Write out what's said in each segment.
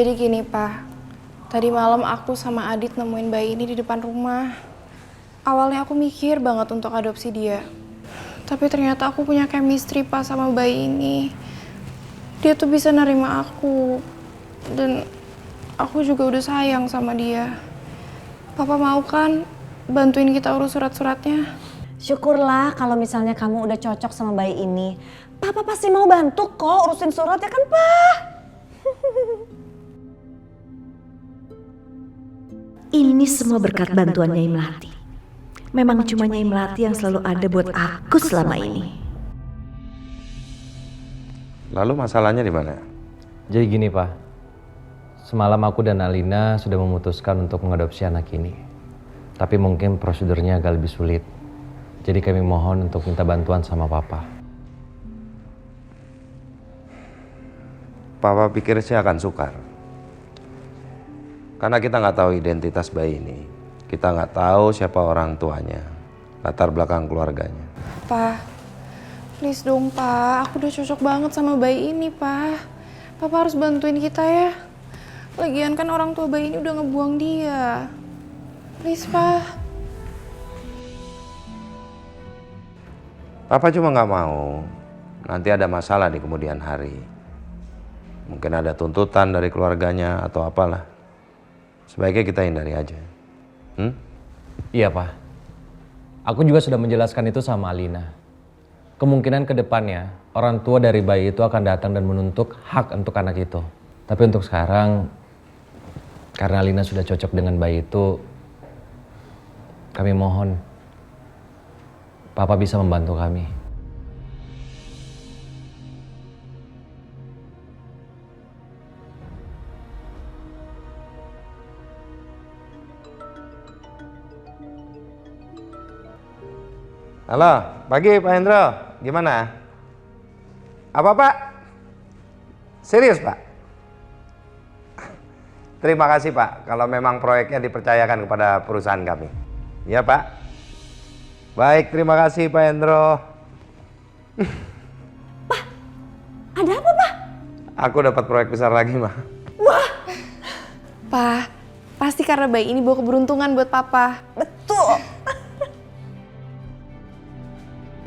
Jadi gini, Pak. Tadi malam aku sama Adit nemuin bayi ini di depan rumah. Awalnya aku mikir banget untuk adopsi dia. Tapi ternyata aku punya chemistry, Pak, sama bayi ini. Dia tuh bisa nerima aku. Dan aku juga udah sayang sama dia. Papa mau kan bantuin kita urus surat-suratnya? Syukurlah kalau misalnya kamu udah cocok sama bayi ini. Papa pasti mau bantu kok urusin surat ya kan, Pak? Ini semua berkat bantuan Nyai Melati. Memang cuma Nyai Melati yang selalu ada buat aku selama ini. Lalu masalahnya di mana? Jadi gini, Pak. Semalam aku dan Alina sudah memutuskan untuk mengadopsi anak ini. Tapi mungkin prosedurnya agak lebih sulit. Jadi kami mohon untuk minta bantuan sama Papa. Papa pikir sih akan sukar. Karena kita nggak tahu identitas bayi ini. Kita nggak tahu siapa orang tuanya, latar belakang keluarganya. Pak, please dong, Pak. Aku udah cocok banget sama bayi ini, Pak. Papa harus bantuin kita ya. Lagian kan orang tua bayi ini udah ngebuang dia. Please, Pak. Papa cuma nggak mau nanti ada masalah di kemudian hari. Mungkin ada tuntutan dari keluarganya atau apalah. Sebaiknya kita hindari aja. Iya, Pak. Aku juga sudah menjelaskan itu sama Alina. Kemungkinan ke depannya orang tua dari bayi itu akan datang dan menuntut hak untuk anak itu. Tapi untuk sekarang, karena Alina sudah cocok dengan bayi itu, kami mohon Papa bisa membantu kami. Halo, pagi Pak Hendro. Gimana? Apa Pak? Serius Pak? Terima kasih Pak, kalau memang proyeknya dipercayakan kepada perusahaan kami. Ya Pak. Baik, terima kasih Pak Hendro. Pak, ada apa, Pak? Aku dapat proyek besar lagi, Mah. Pak, pasti karena bayi ini bawa keberuntungan buat Papa. Betul.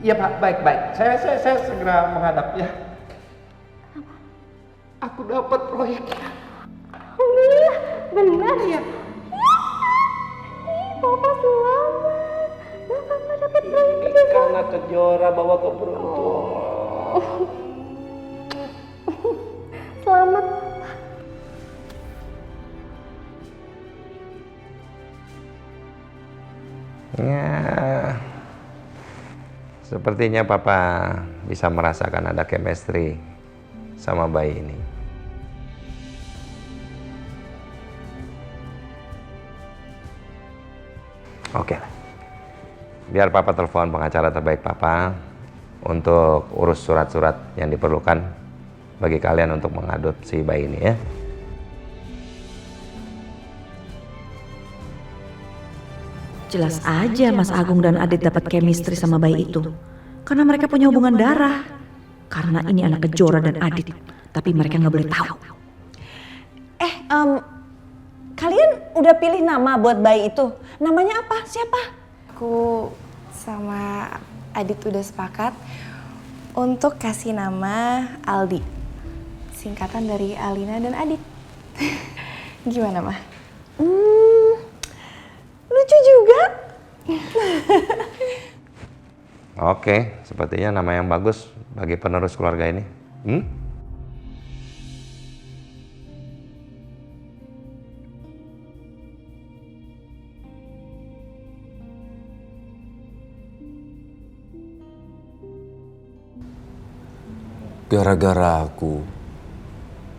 Iya Pak, baik-baik. Saya segera menghadap ya. Aku dapat proyeknya. Alhamdulillah, benar ya? Papa selamat. Papa dapat proyek Ini karena Kejora bawa keberuntungan. Selamat. Ya, sepertinya Papa bisa merasakan ada chemistry sama bayi ini. Oke, biar Papa telepon pengacara terbaik Papa untuk urus surat-surat yang diperlukan bagi kalian untuk mengadopsi bayi ini ya. Jelas aja Mas Agung dan Adit dapat chemistry sama bayi itu. Karena mereka punya hubungan darah. Karena ini anak Kejora dan Adit. Tapi mereka nggak boleh tahu. Kalian udah pilih nama buat bayi itu? Namanya apa? Siapa? Aku sama Adit udah sepakat untuk kasih nama Aldi. Singkatan dari Alina dan Adit. Gimana, Mah? Lucu juga. Oke, sepertinya nama yang bagus bagi penerus keluarga ini. Gara-gara aku,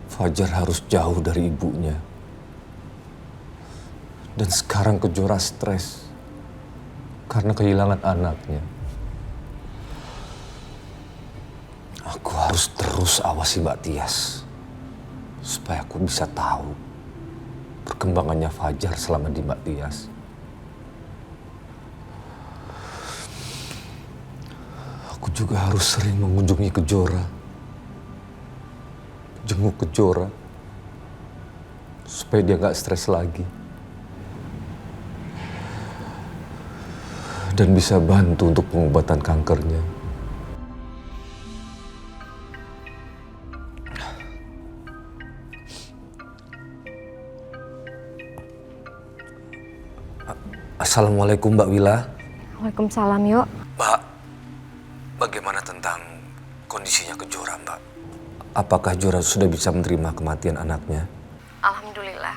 Fajar harus jauh dari ibunya. Dan sekarang Kejora stres karena kehilangan anaknya. Aku harus terus awasi Mbak Tias supaya aku bisa tahu perkembangannya Fajar selama di Mbak Tias. Aku juga harus sering mengunjungi Kejora, jenguk Kejora, supaya dia nggak stres lagi. Dan bisa bantu untuk pengobatan kankernya. Assalamualaikum Mbak Wila. Waalaikumsalam, yuk. Mbak, bagaimana tentang kondisinya Kejora, Mbak? Apakah Jora sudah bisa menerima kematian anaknya? Alhamdulillah,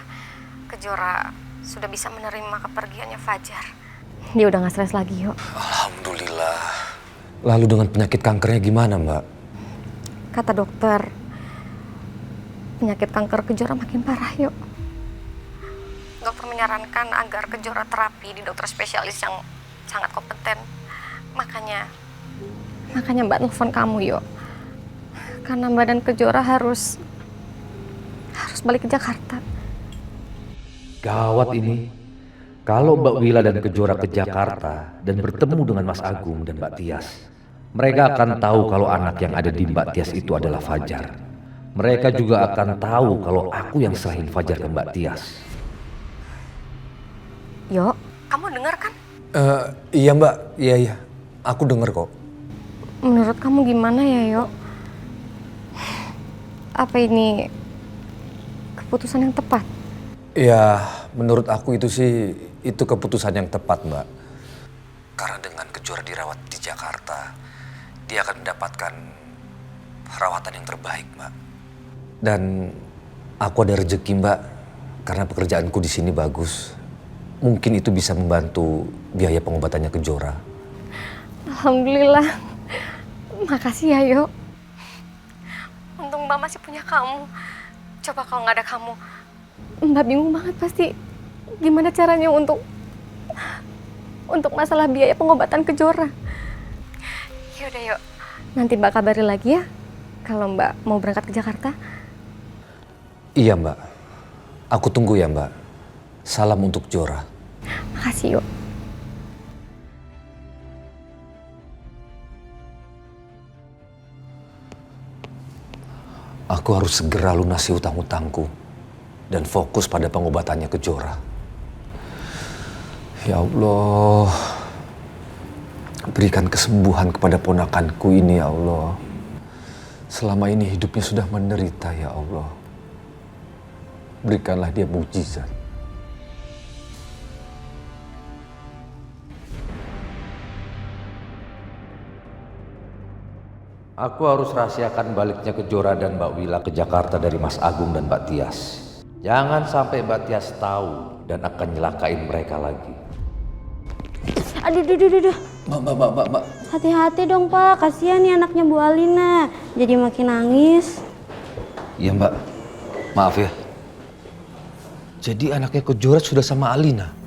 Kejora sudah bisa menerima kepergiannya Fajar. Dia udah gak stres lagi, yuk. Alhamdulillah. Lalu dengan penyakit kankernya gimana, Mbak? Kata dokter, penyakit kanker Kejora makin parah, yuk. Dokter menyarankan agar Kejora terapi di dokter spesialis yang sangat kompeten. Makanya Mbak nelfon kamu, yuk. Karena Mbak dan Kejora harus balik ke Jakarta. Gawat ini. Kalau Mbak Wila dan Kejora ke Jakarta dan bertemu dengan Mas Agung dan Mbak Tias, mereka akan tahu kalau anak yang ada di Mbak Tias itu adalah Fajar. Mereka juga akan tahu kalau aku yang serahin Fajar ke Mbak Tias. Yo, kamu dengar kan? Iya Mbak, iya. Aku denger kok. Menurut kamu gimana ya, Yo? Apa ini keputusan yang tepat? Ya, menurut aku itu keputusan yang tepat, Mbak. Karena dengan Kejora dirawat di Jakarta, dia akan mendapatkan perawatan yang terbaik, Mbak. Dan aku ada rezeki, Mbak, karena pekerjaanku di sini bagus. Mungkin itu bisa membantu biaya pengobatannya Kejora. Alhamdulillah. Makasih ya, Yo. Untung Mbak masih punya kamu. Coba kalau nggak ada kamu, Mbak bingung banget pasti gimana caranya untuk masalah biaya pengobatan Kejora. Yaudah, Yo. Nanti Mbak kabari lagi ya kalau Mbak mau berangkat ke Jakarta. Iya, Mbak. Aku tunggu ya, Mbak. Salam untuk Jora. Makasih, Yo. Aku harus segera lunasi utang-utangku dan fokus pada pengobatannya Kejora. Ya Allah, berikan kesembuhan kepada ponakanku ini ya Allah. Selama ini hidupnya sudah menderita ya Allah. Berikanlah dia mukjizat. Aku harus rahasiakan baliknya Kejora dan Mbak Wila ke Jakarta dari Mas Agung dan Mbak Tias. Jangan sampai Mbak Tias tahu dan akan nyelakain mereka lagi. Aduh. Mbak. Hati-hati dong, Pak. Kasihan nih anaknya Bu Alina. Jadi makin nangis. Iya Mbak, maaf ya. Jadi anaknya Kejora sudah sama Alina?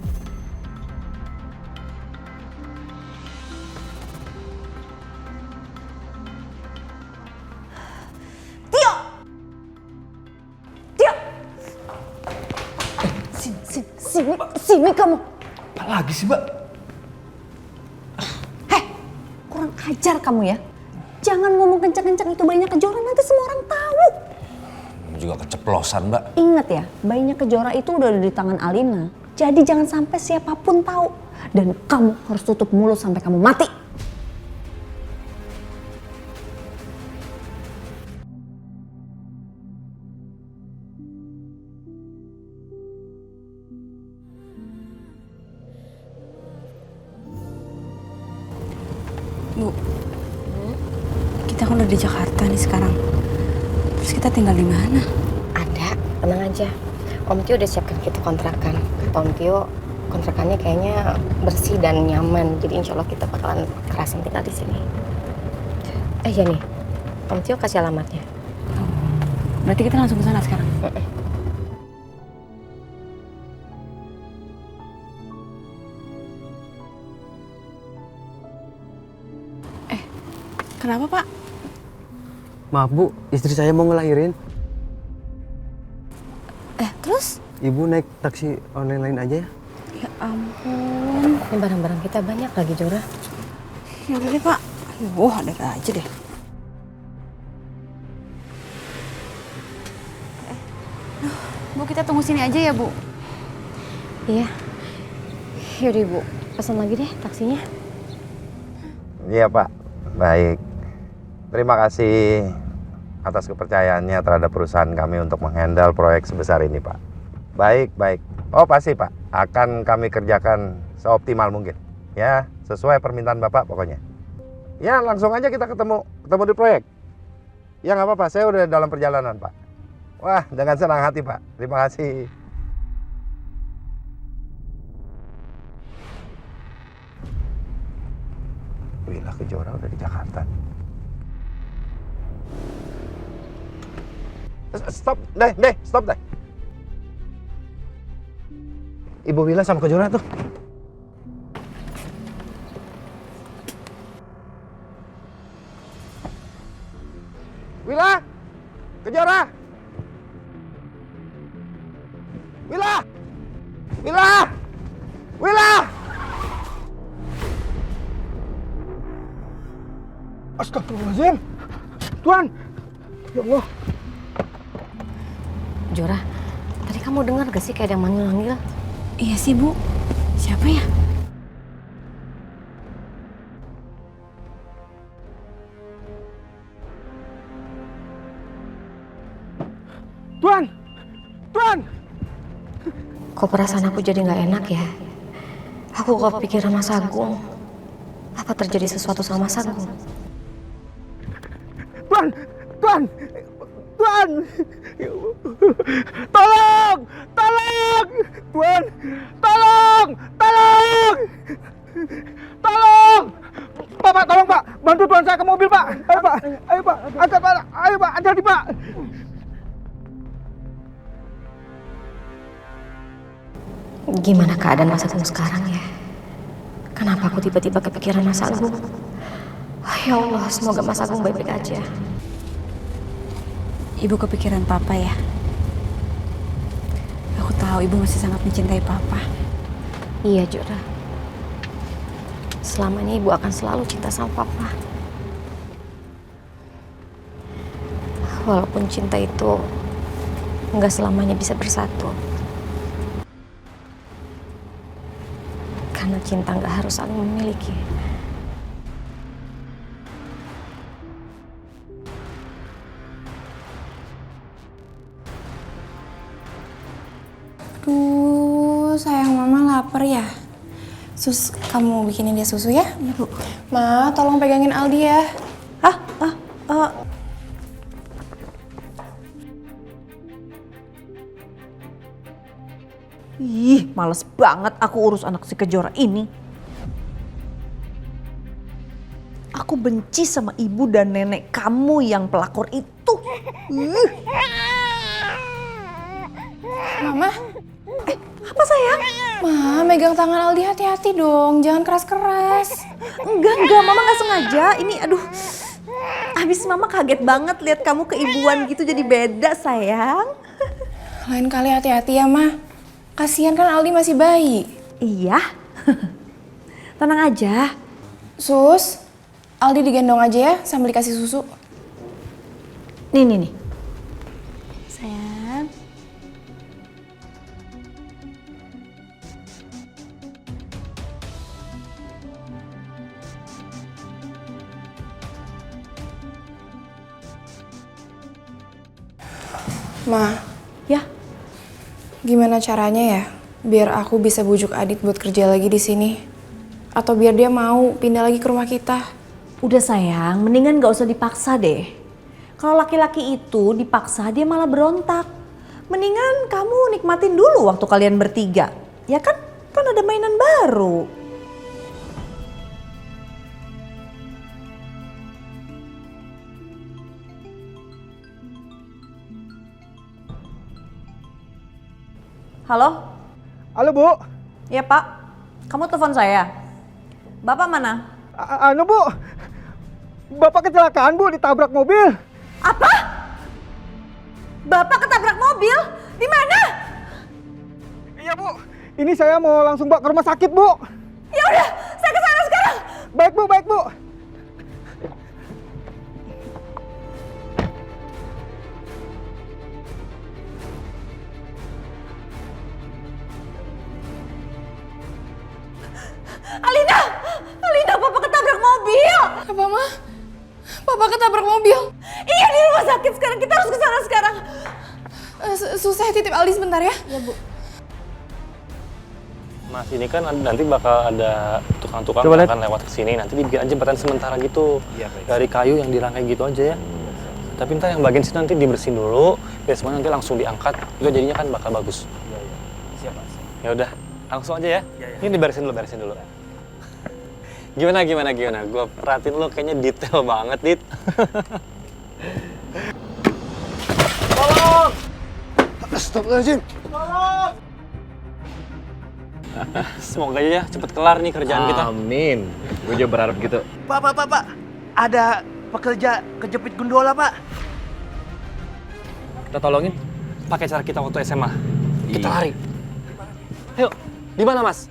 Sini kamu. Apa lagi sih, Mbak? Heh, kurang ajar kamu ya. Jangan ngomong kencang-kencang itu bayinya Kejora, nanti semua orang tahu. Juga keceplosan, Mbak. Ingat ya, bayinya Kejora itu udah ada di tangan Alina. Jadi jangan sampai siapapun tahu. Dan kamu harus tutup mulut sampai kamu mati. Bu, kita kan udah di Jakarta nih sekarang. Terus kita tinggal di mana? Ada, tenang aja. Om Tio udah siapkan kita kontrakan. Kata Om Tio, kontrakannya kayaknya bersih dan nyaman. Jadi insya Allah kita bakalan kerasin tinggal di sini. Ya nih, Om Tio kasih alamatnya. Oh, berarti kita langsung ke sana sekarang. Kenapa, Pak? Maaf Bu, istri saya mau ngelahirin. Terus? Ibu naik taksi online lain aja ya? Ya ampun. Ini barang-barang kita banyak lagi, Jora. Ya udah deh, Pak. Ada aja deh. Bu, kita tunggu sini aja ya, Bu? Iya. Yaudah Ibu, pesan lagi deh taksinya. Iya Pak, baik. Terima kasih atas kepercayaannya terhadap perusahaan kami untuk menghandle proyek sebesar ini Pak. Baik, baik. Oh pasti Pak, akan kami kerjakan seoptimal mungkin. Ya, sesuai permintaan Bapak pokoknya. Ya langsung aja kita ketemu di proyek. Ya nggak apa-apa, saya udah dalam perjalanan Pak. Wah, dengan senang hati Pak. Terima kasih. Wila Kejora udah di Jakarta. Stop deh. Ibu Wila sama Kejora tuh. Wila! Kejora! Wila! Wila! Wila! Astagfirullahaladzim! Tuan! Ya Allah! Jora, tadi kamu dengar gak sih kayak ada yang manggil-manggil? Iya sih, Bu. Siapa ya? Tuan! Tuan! Kok perasaan aku jadi nggak enak ya? Aku kepikiran Mas Agung. Apa terjadi sesuatu sama Mas Agung? Tuan! Tuan! Tuan! Tolong! Tolong! Tuan! Tolong! Tolong! Tolong! Pak, tolong Pak! Bantu Tuan saya ke mobil Pak! Ayo Pak! Ayo Pak! Angkat Pak! Ayo Pak! Hati-hati Pak! Gimana keadaan Mas Agung sekarang ya? Kenapa aku tiba-tiba kepikiran Mas Agung? Ya Allah, semoga Mas Agung baik-baik aja. Ibu kepikiran Papa ya? Aku tahu Ibu masih sangat mencintai Papa. Iya, Jora. Selamanya Ibu akan selalu cinta sama Papa. Walaupun cinta itu nggak selamanya bisa bersatu. Karena cinta nggak harus saling memiliki. Aduh, sayang Mama lapar ya. Sus, kamu bikinin dia susu ya? Iya, Bu. Ma, tolong pegangin Aldi ya. Ih, males banget aku urus anak si Kejora ini. Aku benci sama ibu dan nenek kamu yang pelakor itu. Mama, Apa sayang? Ma, megang tangan Aldi hati-hati dong. Jangan keras-keras. Enggak, Mama nggak sengaja. Ini aduh, habis Mama kaget banget lihat kamu keibuan gitu jadi beda sayang. Lain kali hati-hati ya, Ma. Kasihan kan Aldi masih bayi. Iya, tenang aja. Sus, Aldi digendong aja ya sambil dikasih susu. Nih. Sayang. Ma, Ya, gimana caranya ya biar aku bisa bujuk Adit buat kerja lagi di sini? Atau biar dia mau pindah lagi ke rumah kita? udah sayang, mendingan gak usah dipaksa deh. Kalau laki-laki itu dipaksa dia malah berontak. Mendingan kamu nikmatin dulu waktu kalian bertiga. Ya kan? Kan ada mainan baru. Halo? Halo Bu. Ya Pak, kamu telepon saya. Bapak mana? Anu Bu. Bapak kecelakaan Bu, ditabrak mobil. Apa? Bapak ketabrak mobil? Di mana? Iya Bu. Ini saya mau langsung bawa ke rumah sakit Bu. Ya udah, saya ke sana sekarang. Baik Bu, baik Bu. Alina! Alina, papa ketabrak mobil! Apa, Ma? Papa ketabrak mobil? Iya, di rumah sakit sekarang. Kita harus ke sana sekarang. Susah titip Ali sebentar ya? Ya, Bu. Mas, ini kan nanti bakal ada tukang-tukang yang akan lewat ke sini. Nanti dibikin aja jembatan sementara gitu. Dari kayu yang dirangkai gitu aja ya. Tapi ntar yang bagian sini nanti dibersihin dulu, biar semua nanti langsung diangkat. Itu jadinya kan bakal bagus. Iya, iya. Siap, Mas. Ya udah, langsung aja ya. Ini diberesin dulu. Gimana? Gue perhatiin lo kayaknya detail banget, Dit. Tolong! Astagfirullahaladzim. Semoga aja ya cepet kelar nih kerjaan kita. Amin. Gue juga berharap gitu. Pak. Ada pekerja kejepit gondola, Pak. Kita tolongin pakai cara kita waktu SMA. Kita lari. Ayo, di mana, Mas?